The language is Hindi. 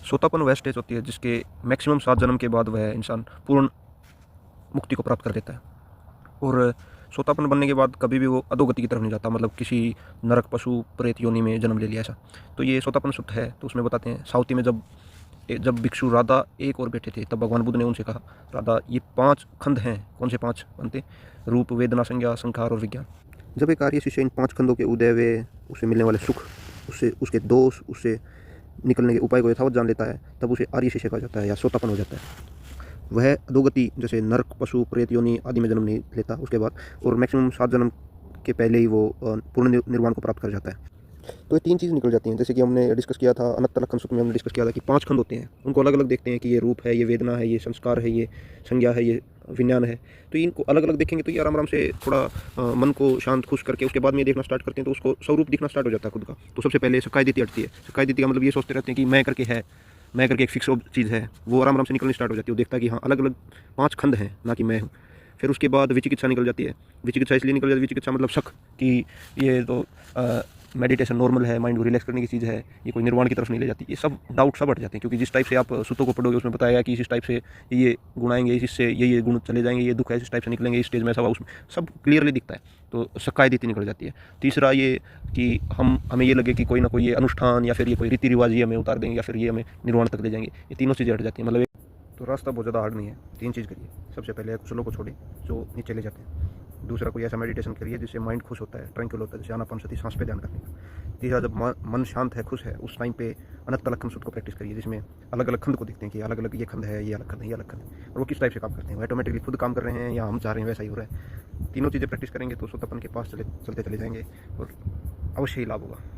सोतापन वह स्टेज होती है जिसके मैक्सिमम 7 जन्म के बाद वह इंसान पूर्ण मुक्ति को प्राप्त कर लेता है। और सोतापन बनने के बाद कभी भी वो अधोगति की तरफ नहीं जाता, मतलब किसी नरक पशु प्रेत योनि में जन्म ले लिया ऐसा। तो ये सोतापन सुक्त है। तो उसमें बताते हैं साउथी में जब भिक्षु राधा एक और बैठे थे तब भगवान बुद्ध ने उनसे कहा, राधा ये 5 खंड हैं। कौन से 5 बनते? रूप, वेदना, संज्ञा, संखार और विज्ञान। जब एक आर्य शिष्य इन 5 खंडों के उदय वे उसे मिलने वाले सुख, उसके दोष, उससे निकलने के उपाय को यथावत जान लेता है, तब उसे आर्य शिष्य कहा जाता है या सोतापन हो जाता है। वह अधोगति जैसे नरक पशु प्रेत योनि आदि में जन्म नहीं लेता उसके बाद, और मैक्सिमम 7 जन्म के पहले ही वो पूर्ण निर्वाण को प्राप्त कर जाता है। तो ये 3 चीज़ निकल जाती हैं। जैसे कि हमने डिस्कस किया था अनंत लक्षण सूत्र में, हमने डिस्कस किया था कि 5 खंड होते हैं, उनको अलग अलग देखते हैं कि ये रूप है, ये वेदना है, ये संस्कार है, ये संज्ञा है, ये विज्ञान है। तो इनको अलग अलग देखेंगे तो ये आराम आराम से थोड़ा मन को शांत खुश करके उसके बाद में देखना स्टार्ट करते हैं, तो उसको स्वरूप दिखना स्टार्ट हो जाता है खुद का। तो सबसे पहले सकाय दिति हटती है। सकाय दिति का मतलब ये सोचते रहते हैं कि मैं करके है, मैं करके एक फिक्स चीज़ है, वो आराम आराम से निकलनी स्टार्ट हो जाती है। वो देखता है कि हाँ अलग अलग 5 खंड हैं, ना कि मैं हूँ। फिर उसके बाद विचिकित्सा निकल जाती है। विचिकित्सा इसलिए निकल जाती है, विचिकित्सा मतलब शक कि ये तो मेडिटेशन नॉर्मल है, माइंड को रिलैक्स करने की चीज़ है, ये कोई निर्वाण की तरफ नहीं ले जाती। ये सब डाउट सब हट जाते हैं, क्योंकि जिस टाइप से आप सूत्रों को पढ़ोगे उसमें बताया गया कि इस टाइप से ये गुण आएंगे, इससे ये गुण चले जाएंगे, ये दुख है इस टाइप से निकलेंगे, इस स्टेज में सब उसमें सब क्लियरली दिखता है। तो सकाय दिति निकल जाती है। तीसरा ये कि हमें ये लगे कि कोई ना कोई ये अनुष्ठान या फिर ये कोई रीति रिवाज ये हमें उतार देंगे या फिर ये हमें निर्वाण तक ले जाएंगे, ये तीनों चीज़ें हट जाती हैं। मतलब तो रास्ता बहुत ज़्यादा हार्ड नहीं है। 3 चीज़ करिए। सबसे पहले कुशलों को छोड़िए जो नीचे ले जाते हैं। दूसरा कोई ऐसा मेडिटेशन करिए जिससे माइंड खुश होता है, ट्रैंक्विल होता है, जैसे आनापानसति सांस पे ध्यान करने का। तीसरा जब मन शांत है, खुश है, उस टाइम पे अनंत लक्षण सूत्र को प्रैक्टिस करिए, जिसमें अलग अलग खंड को देखते हैं कि अलग अलग ये खंड है, ये अलग खंड है, ये अलग खंड है, और वो किस टाइप से काम करते हैं, वो ऑटोमेटिकली खुद काम कर रहे हैं या हम चाह रहे हैं वैसा ही हो रहा है। तीनों चीज़ें प्रैक्टिस करेंगे तो सोतापन के पास चलते चले जाएंगे और अवश्य ही लाभ होगा।